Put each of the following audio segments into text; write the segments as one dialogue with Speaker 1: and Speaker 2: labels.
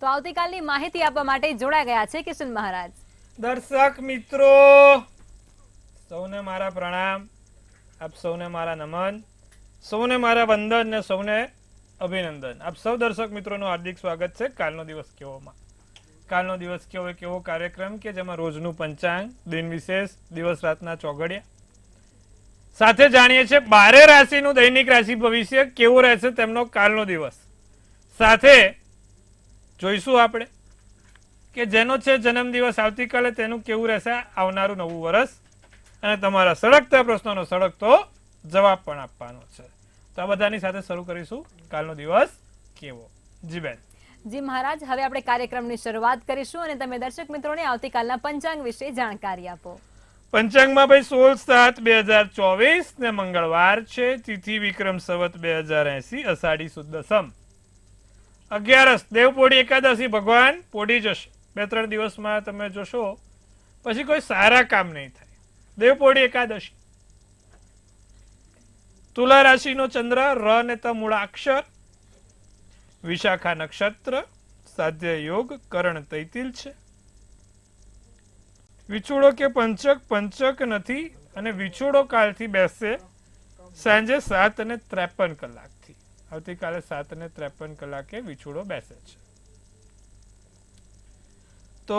Speaker 1: આવતીકાલની માહિતી આપવા માટે જોડાઈ ગયા છે કિશન મહારાજ.
Speaker 2: દર્શક મિત્રો સૌને મારા પ્રણામ, આપ સૌને મારા નમન, સૌને મારા વંદન ને સૌને અભિનંદન. આપ સૌ દર્શક મિત્રોનું હાર્દિક સ્વાગત છે કાલનો દિવસ કેવોમાં. કાલનો દિવસ કેવો એક એવો કાર્યક્રમ કે જેમાં રોજનું પંચાંગ, દિન વિશેષ, દિવસ રાતના ચોઘડિયા સાથે જાણીએ છીએ 12 રાશિનું દૈનિક રાશિ ભવિષ્ય કેવું રહેશે તેમનો કાલનો દિવસ. સાથે જોઈશું આપણે કે જેનો છે જન્મદિવસ આવતીકાલે તેનું કેવું રહેશે આવનારું નવું વર્ષ, અને તમારા સળગતા પ્રશ્નોનો સળગતો જવાબ પણ આપવાનો છે. તો આ બધાની સાથે શરૂ કરીશું કાલનો દિવસ કેવો. જી બેન.
Speaker 1: જી મહારાજ, હવે આપણે કાર્યક્રમની શરૂઆત કરીશું અને તમે દર્શક મિત્રોને આવતીકાલના પંચાંગ વિશે જાણકારી આપો.
Speaker 2: પંચાંગમાં ભાઈ 16/7/2024 ને મંગળવાર છે. તિથિ વિક્રમ સંવત 2080, અષાઢી સુદ દસમ, 11 દેવપોઢી એકાદશી. ભગવાન પોઢી જશે. 2-3 દિવસમાં તમે જોશો પછી કોઈ સારા કામ નહીં થાય. દેવપોઢી એકાદશી. તુલા રાશિનો ચંદ્ર, ર ને ત મૂળાક્ષર, વિશાખા નક્ષત્ર, સાધ્ય યોગ, કરણ તૈતિલ છે. વિછોડો કે પંચક નથી, અને વિછોડો કાલથી બેસશે સાંજે 7:53 કલાકથી. આવતીકાલે 7:53 કલાકે વિછોડો બેસે છે. તો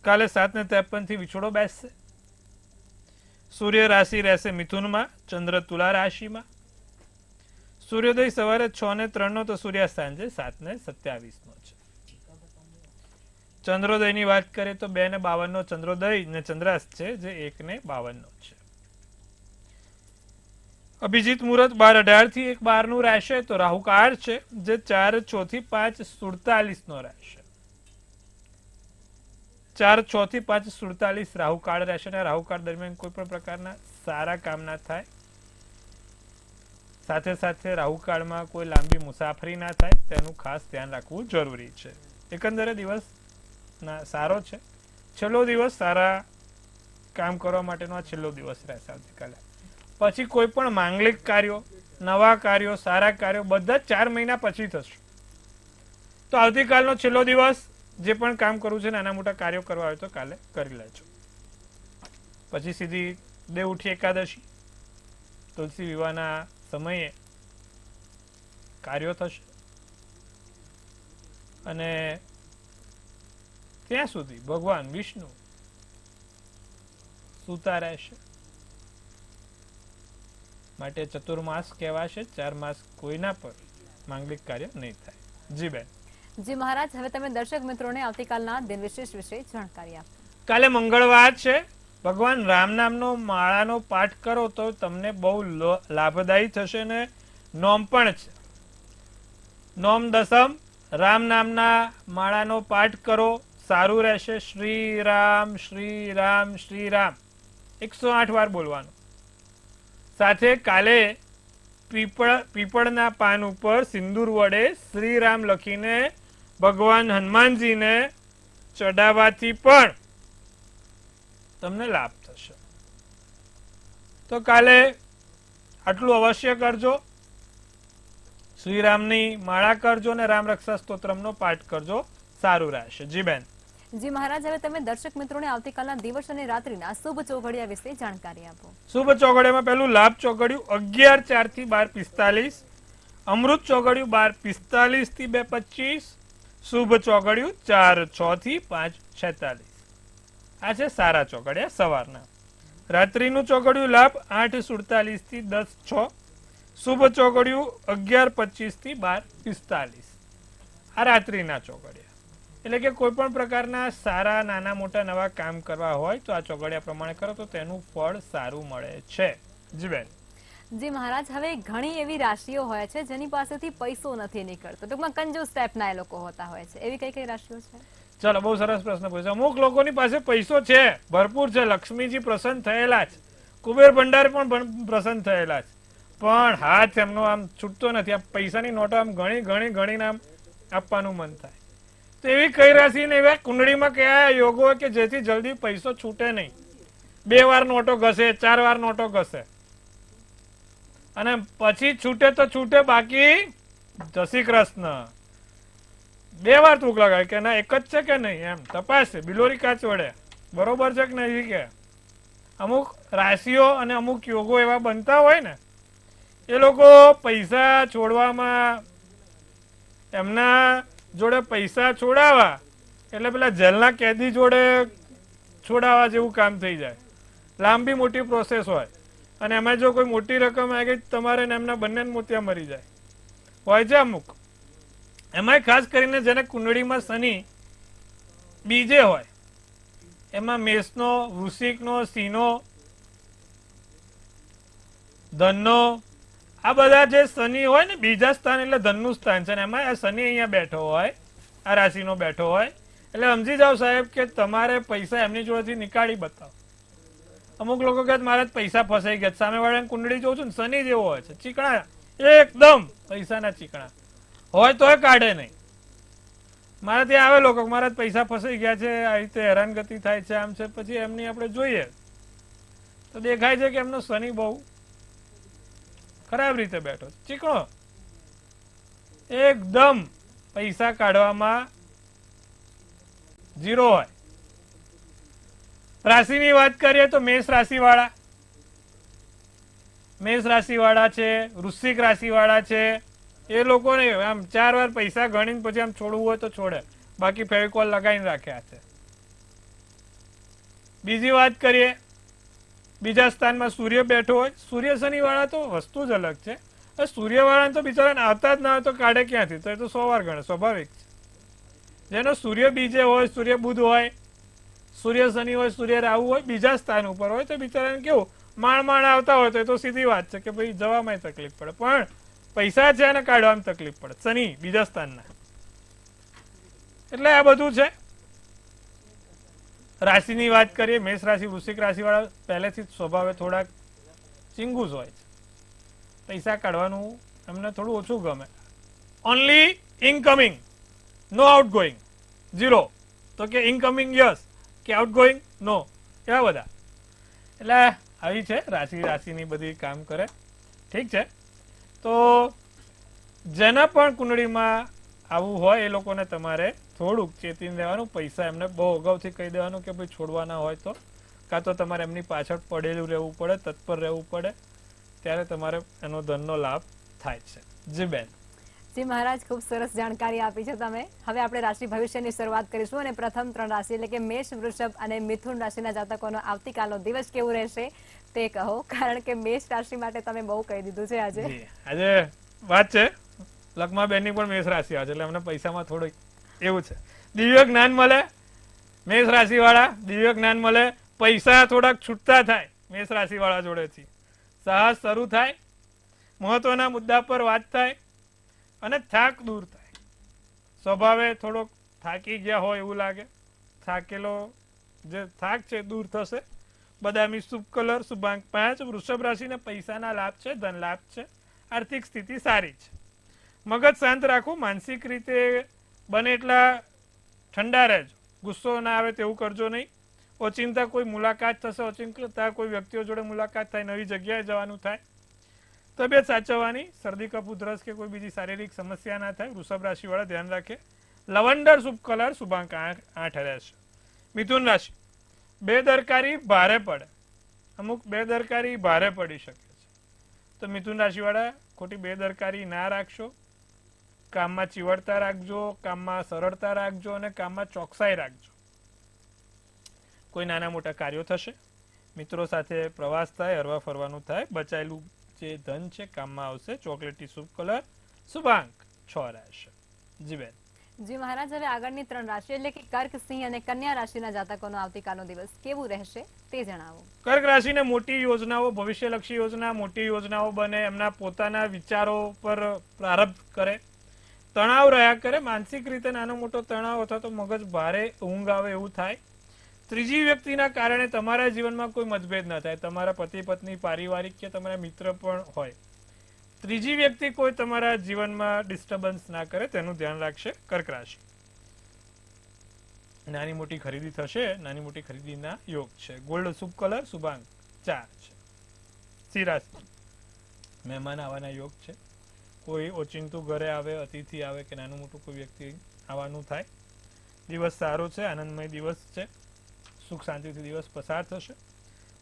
Speaker 2: કાલે 7:53 થી વિછોડો બેસશે. સૂર્ય રાશિ રહેશે મિથુનમાં, ચંદ્ર તુલા રાશિમાં. સૂર્યોદય સવારે 6:03 તો સૂર્યાસ્ત સાંજે 7:27 છે. ચંદ્રોદયની વાત કરીએ તો 2:52 ચંદ્રોદય ને ચંદ્રાસ્ત છે, જે 1:52 છે. અભિજીત મુહૂર્ત 12:18 થી 1:12 રહેશે. તો રાહુકાળ છે, જે 4:06 થી 5:47 રહેશે. 4:06 થી 5:47 રાહુકાળ રહેશે. અને રાહુકાળ દરમિયાન કોઈ પણ પ્રકારના સારા કામ ના થાય. સાથે સાથે રાહુકાળમાં કોઈ લાંબી મુસાફરી ના થાય તેનું ખાસ ધ્યાન રાખવું જરૂરી છે. એકંદરે દિવસ સારો છે. છેલ્લો દિવસ સારા કામ કરવા માટેનો આ છેલ્લો દિવસ રહેશે આવતીકાલે. પછી કોઈ પણ માંગલિક કાર્યો, નવા કાર્યો, સારા કાર્યો બધા 4 મહિના પછી થશે. તો આવતીકાલનો છેલ્લો દિવસ, જે પણ કામ કરવું છે, નાના મોટા કાર્યો કરવા હોય તો કાલે કરી લેજો. પછી સીધી દેવઉઠી એકાદશી, તુલસી વિવાહના સમયે કાર્યો થશે. અને ત્યાં સુધી ભગવાન વિષ્ણુ સૂતા રહેશે. માટે ચતુર્માસ કહેવાશે. 4 માસ કોઈના પર માંગલિક કાર્ય નહીં થાય. જી બેન.
Speaker 1: જી મહારાજ, હવે તમે દર્શક મિત્રોને આવતીકાલના દિન વિશેષ વિશે જાણકારી આપો.
Speaker 2: કાલે મંગળવાર છે. ભગવાન રામ નામનો માળાનો પાઠ કરો તો તમને બહુ લાભદાયી થશે. ને નોમ પણ છે. નોમ દસમ, રામ નામના માળાનો પાઠ કરો, સારું રહેશે. શ્રી રામ શ્રી રામ શ્રી રામ 108 વાર બોલવાનું. સાથે કાલે પીપળના પાન ઉપર સિંદૂર વડે શ્રી રામ લખીને ભગવાન હનુમાનજીને ચડાવવાથી પણ તમને લાભ થશે. તો કાલે આટલું અવશ્ય કરજો. શ્રીરામની માળા કરજો અને રામ રક્ષા સ્તોત્રમનો પાઠ કરજો. સારું રહેશે. જી બેન.
Speaker 1: જી મહારાજ, હવે તમે દર્શક મિત્રોને આવતીકાલના દિવસ અને રાત્રિના શુભ ચોઘડિયા વિશે જાણકારી આપો.
Speaker 2: શુભ ચોઘડિયામાં પહેલું લાભ ચોઘડિયું 11:04 થી 12:45, અમૃત ચોઘડિયું 12:45 થી 2:25, શુભ ચોઘડિયું 4:06 થી 5:46. આ છે સારા ચોઘડિયા સવારના. રાત્રિનું ચોઘડિયું લાભ 8:47 થી 10:06, શુભ ચોઘડિયું 11:25 થી 12:45. આ રાત્રિના ચોઘડિયા. એટલે કે કોઈ પણ પ્રકારના સારા નાના મોટા નવા કામ કરવા હોય તો આ ચોઘડિયા પ્રમાણે કરો તો તેનું ફળ સારું મળે છે. જી બેન.
Speaker 1: જી મહારાજ, હવે ઘણી એવી રાશિઓ હોય છે જેની પાસેથી પૈસો નથી નીકળતો. ટૂંકમાં કંજૂસ ટાઈપના એ લોકો હોતા હોય છે. એવી કઈ કઈ રાશિઓ છે?
Speaker 2: ચલો, બહુ સરસ પ્રશ્ન પૂછ્યો. અમુક લોકોની પાસે પૈસો છે, ભરપૂર છે. લક્ષ્મીજી પ્રસન્ન થયેલા છે. કુબેર ભંડાર પણ પ્રસન્ન થયેલા છે. પણ હાથ એમનો આમ છૂટતો નથી. આ પૈસાની નોટો આમ ઘણી આમ આપવાનું મન થાય. તો એવી કઈ રાશિ ને એવા કુંડળીમાં કયા યોગો હોય કે જેથી જલ્દી પૈસો છૂટે નહીં? 2 વાર નોટો ઘસે, 4 વાર નોટો ઘસે, અને પછી છૂટે તો છૂટે, બાકી જય શ્રી કૃષ્ણ. 2 વાર તૂક લગાવે કે ના એક જ છે કે નહીં એમ તપાસે બિલોરી કાચ વડે બરોબર છે કે નહીં. કે અમુક રાશિઓ અને અમુક યોગો એવા બનતા હોય ને એ લોકો પૈસા છોડવામાં એમના જોડે પૈસા છોડાવા એટલે પેલા જેલના કેદી જોડે છોડાવા જેવું કામ થઈ જાય. લાંબી મોટી પ્રોસેસ હોય અને એમાં જો કોઈ મોટી રકમ આવી ગઈ તમારે ને એમના બંને મોતિયા મરી જાય હોય છે અમુક. એમાંય ખાસ કરીને જેને કુંડળીમાં શનિ બીજે હોય એમાં મેષનો, વૃશ્ચિકનો, સિંહનો, ધનનો આ બધા જે શનિ હોય ને બીજા સ્થાન એટલે ધનનું સ્થાન છે ને એમાં આ શનિ અહીંયા બેઠો હોય આ રાશિનો બેઠો હોય એટલે સમજી જાઓ સાહેબ કે તમારે પૈસા એમની જોડેથી નીકાળી બતાવો. અમુક લોકો કહે મારા જ પૈસા ફસાઈ ગયા સામે વાળાની કુંડળી જોઉં છું ને શનિ જેવો હોય છે ચીકણા એકદમ પૈસાના ચીકણા હોય તોય કાઢે નહીં. મારા ત્યાં આવે લોકો મારા જ પૈસા ફસાઈ ગયા છે આ રીતે હેરાનગતિ થાય છે આમ છે પછી એમની આપણે જોઈએ તો દેખાય છે કે એમનો શનિ બહુ ખરાબ રીતે બેઠો ચીકણો એકદમ પૈસા કાઢવામાં ઝીરો હોય. રાશિની વાત કરીએ તો મેષ રાશિવાળા છે, વૃશ્ચિક રાશિવાળા છે એ લોકોને આમ 4 વાર પૈસા ગણીને પછી આમ છોડવું હોય તો છોડે બાકી ફેવિકોલ લગાવીને રાખ્યા છે. બીજી વાત કરીએ બીજા સ્થાનમાં સૂર્ય બેઠો હોય. સૂર્ય શનિવાળા તો વસ્તુ જ અલગ છે. સૂર્યવાળા તો બિચારા આવતા જ ના હોય તો કાઢે ક્યાંથી તો એ તો 100 વાર ગણે સ્વાભાવિક છે. જેનો સૂર્ય બીજે હોય, સૂર્ય બુધ હોય, સૂર્ય શનિ હોય, સૂર્ય રાહુ હોય બીજા સ્થાન ઉપર હોય તો બિચારાને કેવું માણ આવતા હોય તો એ તો સીધી વાત છે કે ભાઈ જવામાં તકલીફ પડે પણ પૈસા છે અને કાઢવામાં તકલીફ પડે શનિ બીજા સ્થાનના. એટલે આ બધું છે. રાશિની વાત કરીએ મેષ રાશિ વૃશ્ચિક રાશિ વાળા પહેલેથી જ સ્વભાવે થોડાક ચિંગુસ હોય છે. પૈસા કાઢવાનું એમને થોડું ઓછું ગમે. ઓનલી ઇનકમિંગ નો આઉટ ગોઈંગ ઝીરો તો કે ઇનકમિંગ યસ કે આઉટ ગોઈંગ નો એવા બધા. એટલે આવી છે રાશિની બધી કામ કરે ઠીક છે. તો જેના પણ કુંડળીમાં આવું હોય એ લોકોને તમારે થોડુંક ચેતીને દેવાનું. પૈસા એમને બહુ અગાઉથી કહી દેવાનું કે ભાઈ છોડવાના હોય તો કાં તો તમારે એમની પાછળ પડેલું રહેવું પડે, તત્પર રહેવું પડે ત્યારે તમારે એનો ધનનો લાભ થાય છે. જી બેન.
Speaker 1: જી મહારાજ ખૂબ સરસ જાણકારી આપી છે તમે. હવે આપણે રાશિ ભવિષ્યની શરૂઆત કરીશું અને પ્રથમ 3 રાશિ એટલે કે મેષ, વૃષભ અને મિથુન રાશિના જાતકોનો આવતીકાલનો દિવસ કેવું રહેશે તે કહો કારણ કે મેષ રાશિ માટે તમે બહુ કહી દીધું છે આજે
Speaker 2: વાત છે લખમા બેનની પણ મેષ રાશિ આવે છે એટલે અમને પૈસામાં થોડું એવું છે. દિવ્ય જ્ઞાન મળે મેષ રાશિ વાળા, દિવ્ય જ્ઞાન મળે, પૈસા થોડાક છૂટતા થાય મેષ રાશિ વાળા જોડેથી, સાહસ શરૂ થાય, મહત્વના મુદ્દા પર વાત થાય અને થાક દૂર થાય. સ્વભાવે થોડોક થાકી ગયા હોય એવું લાગે, થાકેલો જે થાક છે દૂર થશે. બદામી શુભ કલર, શુભાંક 5. વૃષભ રાશિને પૈસાના લાભ છે, ધન લાભ છે, આર્થિક સ્થિતિ સારી છે. મગજ શાંત રાખવું, માનસિક રીતે બને એટલા ઠંડા રહેજો, ગુસ્સો ના આવે તેવું કરજો નહીં. ઓચિંતા કોઈ મુલાકાત થશે, ઓચિંતા કોઈ વ્યક્તિઓ જોડે મુલાકાત થાય, નવી જગ્યાએ જવાનું થાય. તબિયત સાચવવાની, શરદી કફ ઉધરસ કે કોઈ બીજી શારીરિક સમસ્યા ના થાય. વૃષભ રાશિ વાળા ધ્યાન રાખે. લવંડર શુભ કલર, શુભાંક 8 રહેશે. મિથુન રાશિ બેદરકારી ભારે પડે, અમુક બેદરકારી ભારે પડી શકે છે તો મિથુન રાશિ વાળા ખોટી બેદરકારી ના રાખશો. કામમાં ચીવડતા રાખજો, કામમાં સરળતા રાખજો અને કામમાં ચોકસાઈ રાખજો. કોઈ નાના મોટા કાર્યો થશે, મિત્રો સાથે પ્રવાસ થાય, હરવા ફરવાનું થાય, બચાયેલું જે ધન છે કામમાં આવશે. ચોકલેટી શુભ કલર, શુભાંક 6 રહેશે. જી બેન.
Speaker 1: જી મહારાજ હવે આગળની 3 રાશિ એટલે કે કર્ક, સિંહ અને કન્યા રાશિના જાતકોનો આવતીકાલનો દિવસ કેવું રહેશે તે જણાવો.
Speaker 2: કર્ક રાશિને મોટી યોજનાઓ, ભવિષ્યલક્ષી યોજના, મોટી યોજનાઓ બને, એમના પોતાના વિચારો પર પ્રારંભ કરે, તણાવ રહ્યા કરે, માનસિક રીતે નાનો મોટો તણાવ અથવા તો મગજ ભારે, ઊંઘ આવે એવું થાય. ત્રીજી વ્યક્તિના કારણે તમારા જીવનમાં કોઈ મતભેદ ન થાય. તમારા પતિ પત્ની, પારિવારિક કે તમારા મિત્ર પણ હોય, ત્રીજી વ્યક્તિ કોઈ તમારા જીવનમાં ડિસ્ટર્બન્સ ના કરે તેનું ધ્યાન રાખશે કર્ક રાશિ. નાની મોટી ખરીદી થશે, નાની મોટી ખરીદીના યોગ છે. ગોલ્ડ શુભ કલર, શુભાંક 4 છે. સિંહ રાશિ મહેમાન આવવાના યોગ છે. કોઈ ઓચિંતું ઘરે આવે, અતિથિ આવે કે નાનું મોટું કોઈ વ્યક્તિ આવવાનું થાય. દિવસ સારો છે, આનંદમય દિવસ છે, સુખ શાંતિથી દિવસ પસાર થશે.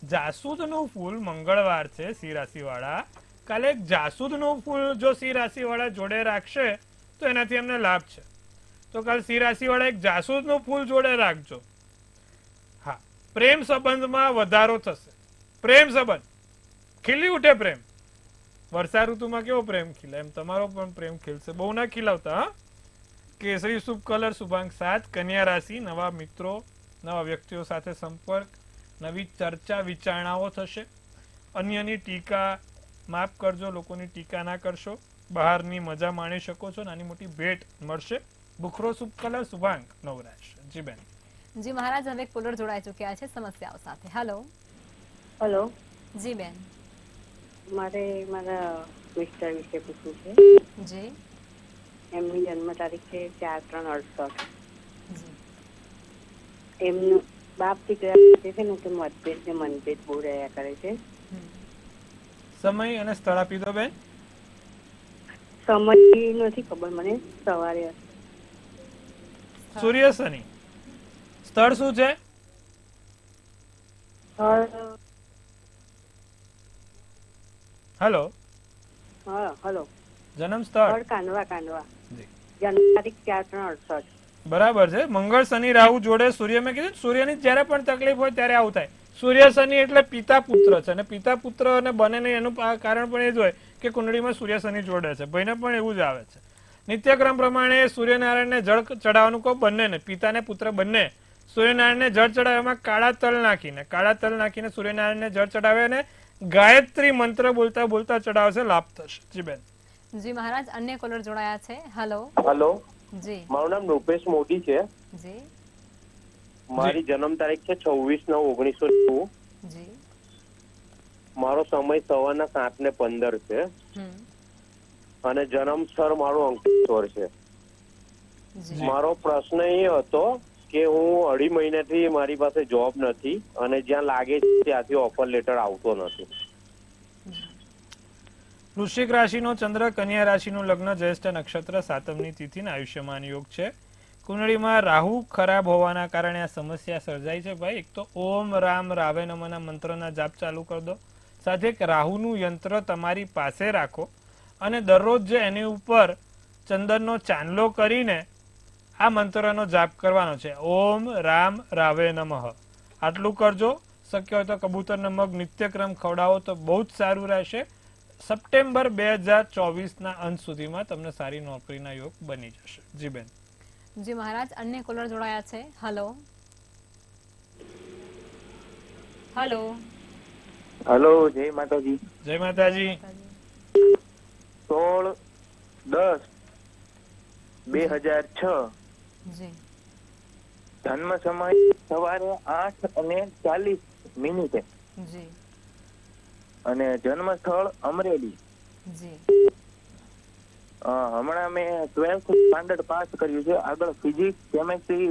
Speaker 2: જાસૂદનું ફૂલ મંગળવાર છે સિંહ રાશિ વાળા, કાલે એક જાસૂદનું ફૂલ જો સિંહ રાશિ વાળા જોડે રાખશે તો એનાથી એમને લાભ છે. તો કાલ સિંહ રાશિ વાળા એક જાસૂદનું ફૂલ જોડે રાખજો. હા, પ્રેમ સંબંધમાં વધારો થશે. પ્રેમ સંબંધ ખીલી ઉઠે. પ્રેમ વર્ષા ઋતુમાં કેવો પ્રેમ ખીલે એમ તમારો પણ પ્રેમ ખીલશે. બહુ ના ખીલાવતા. હા, કેસરી શુભ કલર શુભાંક 7. કન્યા રાશિ, નવા મિત્રો, નવા વ્યક્તિઓ સાથે સંપર્ક, નવી ચર્ચા વિચારણાઓ થશે. અન્યની ટીકા માફ કરજો, લોકોની ટીકા ના કરશો. બહારની મજા માણી શકો છો. નાની મોટી ભેટ મળશે. બુખરો શુભ કલર શુભાંક 9 રહેશે. જી બેન.
Speaker 1: જી મહારાજ, હવે કોલર જોડાઈ ચૂક્યા છે સમસ્યાઓ સાથે. હેલો.
Speaker 3: હેલો,
Speaker 1: જી બેન.
Speaker 3: મારે મારા મિસ્ટર વિશે પૂછવું છે.
Speaker 1: જી
Speaker 3: એમની જન્મ તારીખ છે 4/3/68.
Speaker 1: જી
Speaker 3: એમનું બાપ દીકરા છે ને તે મતભેદ ને મનભેદ બહુ રહ્યા કરે છે.
Speaker 2: સમય અને સ્થળ આપી દો બેન.
Speaker 3: સમય નથી ખબર મને. સવારે
Speaker 2: સૂર્ય શનિ. સ્થળ શું છે? હેલો.
Speaker 3: હા, હેલો.
Speaker 2: જન્મ સ્થળ
Speaker 3: કાંડવા.
Speaker 2: જી.
Speaker 3: જન્મ તારીખ 4/3/68.
Speaker 2: બરાબર છે. મંગળ શનિ રાહુ જોડે સૂર્ય. મેં કીધું સૂર્યની જ્યારે પણ તકલીફ હોય ત્યારે આવું થાય. સૂર્ય શનિ એટલે પિતા પુત્ર છે, અને પિતા પુત્ર અને બને નહીં એનું કારણ પણ એ જ હોય કે કુંડળીમાં સૂર્ય શનિ જોડે છે. ભાઈને પણ એવું જ આવે છે. નિત્યક્રમ પ્રમાણે સૂર્યનારાયણને જળ ચડાવવાનું કહો, બંનેને, પિતાને પુત્ર બંને. સૂર્યનારાયણને જળ ચડાવવામાં કાળા તલ નાખીને સૂર્યનારાયણને જળ ચડાવે અને ગાયત્રી મંત્ર બોલતા બોલતા ચડાવશે. લાભ થશે. જી બેન.
Speaker 1: જી મહારાજ, અન્ય કોલર જોડાયા છે. હેલો.
Speaker 4: હેલો,
Speaker 1: જી
Speaker 4: મારું નામ રૂપેશ મોદી છે.
Speaker 1: જી
Speaker 4: મારી જન્મ તારીખ છે 26/9/1990.
Speaker 1: જી
Speaker 4: મારો સમય સવારના 7:15 છે અને જન્મ સ્થળ મારું અંકલેશ્વર છે.
Speaker 1: જી
Speaker 4: મારો પ્રશ્ન એ હતો કે હું 2.5 મહિનાથી મારી પાસે જોબ નથી અને જ્યાં લાગે છે ત્યાંથી ઓફર લેટર આવતો નથી.
Speaker 2: વૃશ્ચિક રાશિનો ચંદ્ર, કન્યા રાશિનું લગ્ન, જ્યેષ્ઠ નક્ષત્ર, સાતમની તિથિ ને આયુષ્યમાન યોગ છે. કુંડળીમાં રાહુ ખરાબ હોવાના કારણે આ સમસ્યા સર્જાય છે. ભાઈ, એક તો ઓમ રામ રાવે નમઃના મંત્રના જાપ ચાલુ કરી દો. સાથે એક રાહુનું યંત્ર તમારી પાસે રાખો અને દરરોજ જે એની ઉપર ચંદનનો ચાંદલો કરીને આ મંત્રનો જાપ કરવાનો છે. ઓમ રામ રાવે નમઃ. આટલું કરજો. શક્ય હોય તો કબૂતરનો મગ નિત્યક્રમ ખવડાવો તો બહુ જ સારું રહેશે. સપ્ટેમ્બર 2024ના અંત સુધીમાં તમને સારી નોકરીના યોગ બની જશે. જી બેન.
Speaker 1: જી મહારાજ, અન્ય કોલર જોડાયા છે. હેલો. હેલો.
Speaker 5: હેલો, જય માતાજી.
Speaker 2: જય માતાજી.
Speaker 5: 16/10/2006.
Speaker 1: જી
Speaker 5: જન્મ સમય સવારે 8:40
Speaker 1: જી
Speaker 5: અને જન્મ સ્થળ અમરેલી.
Speaker 1: જી
Speaker 5: હમણાં મેં 12th સ્ટાન્ડર્ડ પાસ કર્યું છે. આગળ ફિઝિક્સ, કેમેસ્ટ્રી,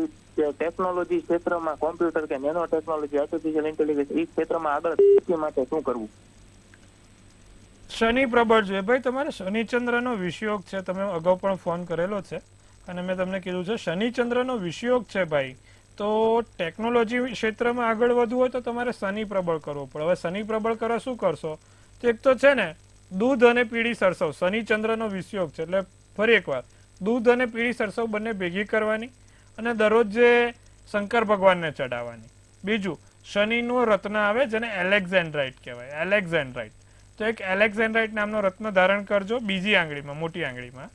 Speaker 5: ટેકનોલોજી ક્ષેત્રમાં, કોમ્પ્યુટર કે નેનો ટેકનોલોજી, આર્ટિફિશિયલ ઇન્ટેલિજન્સ એ ક્ષેત્રમાં આગળ તરક્કી માટે શું કરવું?
Speaker 2: શનિ પ્રબળ જોઈએ ભાઈ. તમારે શનિચંદ્રનો વિષયોગ છે. તમે અગાઉ પણ ફોન કરેલો છે અને મેં તમને કીધું છે શનિચંદ્રનો વિષયોગ છે ભાઈ. તો ટેકનોલોજી ક્ષેત્રમાં આગળ વધવું હોય તો તમારે શનિ પ્રબળ કરવો પડે. હવે શનિ પ્રબળ કરવા શું કરશો? તો એક તો છે ને દૂધ અને પીળી સરસવ, શનિચંદ્રનો વિષયોગ છે એટલે ફરી એકવાર દૂધ અને પીળી સરસવ બંને ભેગી કરવાની અને દરરોજ જે શંકર ભગવાનને ચડાવવાની. બીજું, શનિનો રત્ન આવે જેને એલેક્ઝેન્ડ્રાઇટ કહેવાય. એલેક્ઝેન્ડ્રાઇટ. તો એક એલેક્ઝેન્ડ્રાઇટ નામનો રત્ન ધારણ કરજો બીજી આંગળીમાં, મોટી આંગળીમાં,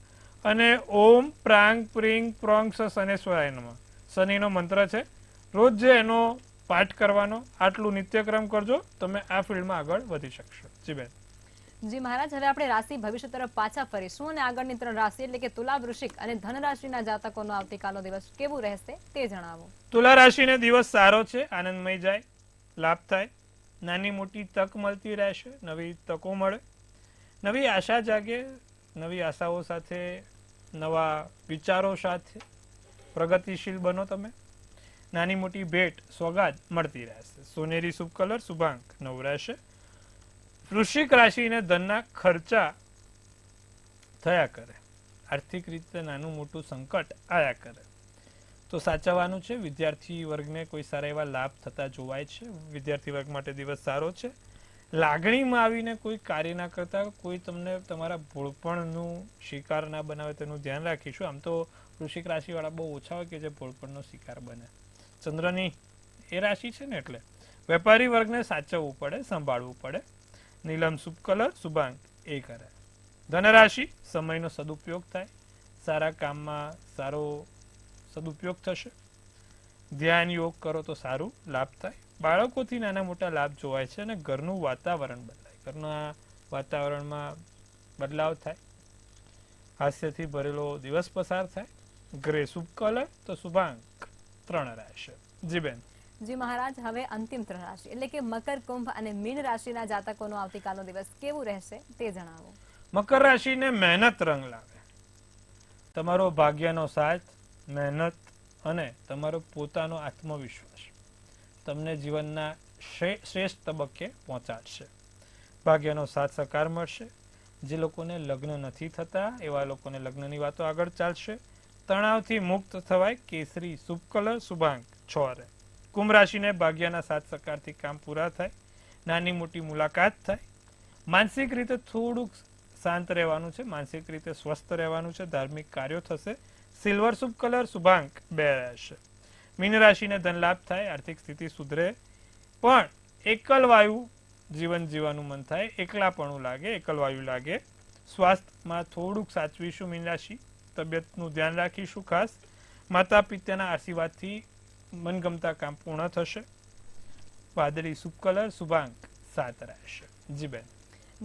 Speaker 2: અને ઓમ પ્રાંગ પ્રિંગ પ્રોંગ શને સ્વાય નમઃ શનિનો મંત્ર છે. રોજ જે એનો પાઠ કરવાનો. આટલું નિત્યક્રમ કરજો. તમે આ ફિલ્ડમાં આગળ વધી શકશો. જી બેન.
Speaker 1: જી મહારાજ, હવે આપણે રાશિ ભવિષ્ય તરફ પાછા ફરીશું અને આગળની 3 રાશિ એટલે કે તુલા, વૃશ્ચિક અને ધન રાશિના જાતકોનો આવતીકાલનો દિવસ કેવું રહેશે તે જણાવો.
Speaker 2: તુલા રાશિને દિવસ સારો છે. આનંદમય જાય, લાભ થાય, નાની મોટી તક મળતી રહેશે. નવી તકો મળે, નવી આશા જાગે, નવી આશાઓ સાથે, નવા વિચારો સાથે પ્રગતિશીલ બનો તમે. નાની મોટી ભેટ સોગાદ મળતી રહેશે. સોનેરી શુભ કલર શુભાંક 9 રહેશે. વૃશ્ચિક રાશિને ધનના ખર્ચા થયા કરે. આર્થિક રીતે નાનું મોટું સંકટ આયા કરે. તો સાચવવાનું છે. વિદ્યાર્થી વર્ગને કોઈ સારા એવા લાભ થતા જોવાય છે. વિદ્યાર્થી વર્ગ માટે દિવસ સારો છે. લાગણીમાં આવીને કોઈ કાર્ય ના કરતા, કોઈ તમને તમારા ભોળપણનું શિકાર ના બનાવે તેનું ધ્યાન રાખીશું. આમ તો વૃશ્ચિક રાશિવાળા બહુ ઓછા હોય કે જે ભોળપણનો શિકાર બને. ચંદ્રની એ રાશિ છે ને એટલે વેપારી વર્ગને સાચવવું પડે, સંભાળવું પડે. નીલમ શુભ કલર, શુભાંક એ કરે. ધનરાશિ સમયનો સદુપયોગ થાય, સારા કામમાં સારો સદુપયોગ થશે. ધ્યાન યોગ કરો તો સારું લાભ થાય. બાળકોથી નાના મોટા લાભ જોવાય છે અને ઘરનું વાતાવરણ બદલાય. ઘરના વાતાવરણમાં બદલાવ થાય. હાસ્યથી ભરેલો દિવસ પસાર થાય. ગ્રે શુભ કલર તો શુભાંક 3 રહેશે. જી બેન.
Speaker 1: જી મહારાજ, હવે અંતિમ 3 રાશિ એટલે કે મકર, કુંભ અને મીન રાશિના જાતકોનો આવતીકાલનો દિવસ કેવું રહેશે તે જણાવો.
Speaker 2: મકર રાશિને મહેનત રંગ લાગે. તમારો ભાગ્યનો સાથ, મહેનત અને તમારો પોતાનો આત્મવિશ્વાસ તમને જીવનના શ્રેષ્ઠ તબક્કે પહોંચાડશે. ભાગ્યનો સાથ સહકાર મળશે. જે લોકોને લગ્ન નથી થતા એવા લોકોને લગ્નની વાતો આગળ ચાલશે. તણાવથી મુક્ત થવાય. કેસરી શુભ કલર, શુભાંક 6. કુંભ રાશિને ભાગ્યના સાથ સહકારથી કામ પૂરા થાય. નાની મોટી મુલાકાત થાય. માનસિક રીતે થોડુંક શાંત રહેવાનું છે. માનસિક રીતે સ્વસ્થ રહેવાનું છે. ધાર્મિક કાર્યો થશે. સિલ્વર શુભ કલર, શુભાંક 2 રહેશે. મીન રાશિને ધન લાભ થાય. આર્થિક સ્થિતિ સુધરે. પણ એકલવાયુ જીવન જીવવાનું મન થાય. એકલાપણું લાગે, એકલવાયુ લાગે. સ્વાસ્થ્યમાં થોડુંક સાચવીશું. મીન રાશિ તબિયતનું ધ્યાન રાખીશું ખાસ. માતા પિતાના આશીર્વાદથી મનગમતા કામ પૂર્ણ થશે. વાદળી શુભ કલર, શુભાંક 7 રહેશે. જી બેન.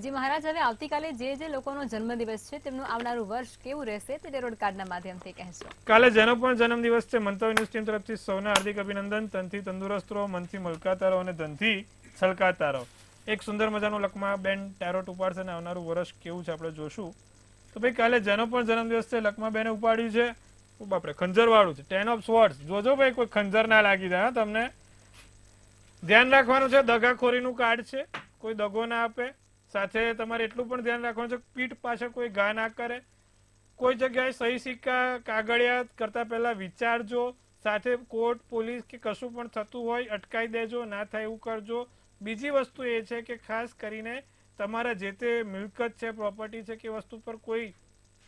Speaker 1: જી મહારાજ, હવે આવતીકાલે જે લોકોનો જન્મદિવસ છે તેમનું આવનારું વર્ષ કેવું રહેશે તે ટેરોટ કાર્ડના માધ્યમથી કહેશો.
Speaker 2: કાલે જેનો પણ જન્મદિવસ છે, મંતવ્ય ન્યૂઝ ટીમ તરફથી સૌને હાર્દિક અભિનંદન. તનથી તંદુરસ્ત રહો, મનથી મલકાતા રહો અને ધનથી છલકાતા રહો. એક સુંદર મજાનું લકમા બેન ટેરોટ ઉપાડશે અને આવનારું વર્ષ કેવું છે આપણે જોશું. તો ભાઈ કાલે જેનો પણ જન્મદિવસ છે લકમા બેને ઉપાડ્યું છે. બાપરે, ખંજર વાળું છે. 10 of swords. જોજો ભાઈ કોઈ ખંજર ના લાગી જાય. તમને ધ્યાન રાખવાનું છે. દગાખોરીનું કાર્ડ છે. કોઈ દગો ના આપે. સાથે તમારે એટલું પણ ધ્યાન રાખવાનું છે પીઠ પાછળ કોઈ ઘા ના કરે. કોઈ જગ્યાએ સહી સિક્કા કાગળિયા કરતા પહેલા વિચારજો. સાથે કોર્ટ, પોલીસ કે કશું પણ થતું હોય અટકાઈ દેજો. ના થાય એવું કરજો. બીજી વસ્તુ એ છે કે ખાસ કરીને તમારા જે તે મિલકત છે, પ્રોપર્ટી છે કે વસ્તુ પર કોઈ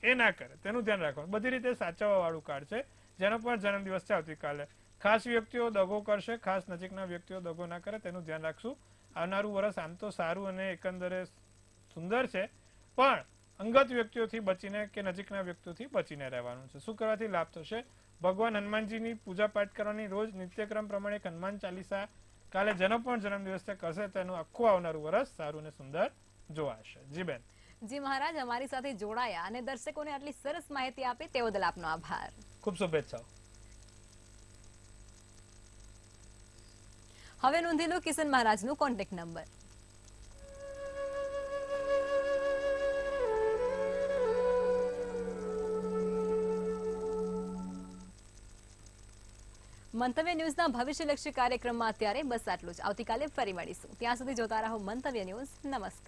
Speaker 2: એ ના કરે તેનું ધ્યાન રાખવાનું. બધી રીતે સાચવવા વાળું કાર્ડ છે. જેનો પણ જન્મદિવસ છે આવતીકાલે. ખાસ વ્યક્તિઓ દગો કરશે. ખાસ નજીકના વ્યક્તિઓ દગો ના કરે તેનું ધ્યાન રાખશું. આવનારું વર્ષ આમ તો સારું અને એકંદરે સુંદર છે, પણ અંગત વ્યક્તિઓથી બચીને કે નજીકના વ્યક્તિઓથી બચીને રહેવાનું છે. શું કરવાથી લાભ થશે? ભગવાન હનુમાનજીની પૂજા પાઠ કરવાની. રોજ નિત્યક્રમ પ્રમાણે હનુમાન ચાલીસા કાલે જેનો પણ જન્મદિવસ છે કરશે તેનું આખું આવનારું વર્ષ સારું અને સુંદર જોવાશે. જી બેન.
Speaker 1: જી મહારાજ, અમારી સાથે જોડાયા અને દર્શકોને આટલી સરસ માહિતી આપી તે બદલ આપનો આભાર.
Speaker 2: ખૂબ શુભેચ્છાઓ.
Speaker 1: હવે નોંધી લો કિશન મહારાજનું કોન્ટેક્ટ નંબર. મંતવ્ય ન્યૂઝના ભવિષ્યલક્ષી કાર્યક્રમમાં અત્યારે બસ આટલું જ. આવતીકાલે ફરી મળીશું. ત્યાં સુધી જોતા રહો મંતવ્ય ન્યૂઝ. નમસ્કાર.